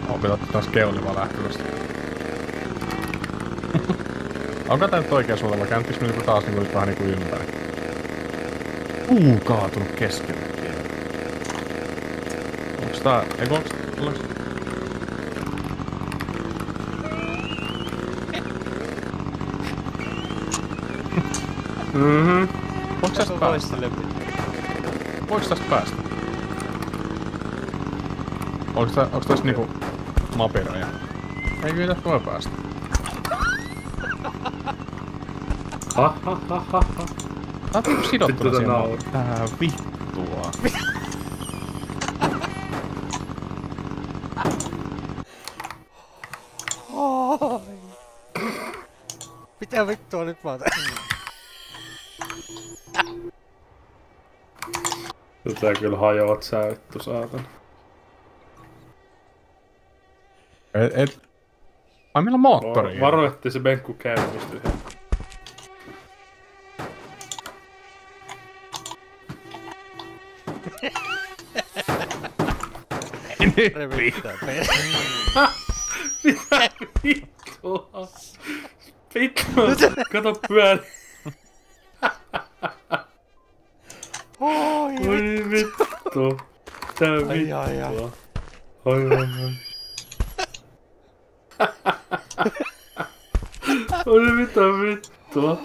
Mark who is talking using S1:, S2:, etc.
S1: Opetat taas keulivaa lähtövästä. Onko tää nyt oikein sulla? Kääntyis me niinku taas niinku nyt vähän niinku ympäri? Kaatunut keskelle vielä. Onks tää... Eiku onks... Onks tästä päästä? Voiks tästä päästä? Onks tästä niinku... Mapiroja? Ei kyllä tästä voi päästä.
S2: Ha.
S1: Tää on sidottuna siihen maahan. Tää vittua.
S3: Mitä vittua nyt mä otan?
S2: Tätä kyllä hajoat sä vittu saatan.
S1: Ai meillä on moottori.
S2: Varo ettei se benkku käynnisty.
S3: Revittää perä.
S2: Mitä vittua? Vittu, kato pyöri.
S3: Oi
S2: vittu. Tää vittua. Oi. Oi mitä vittua.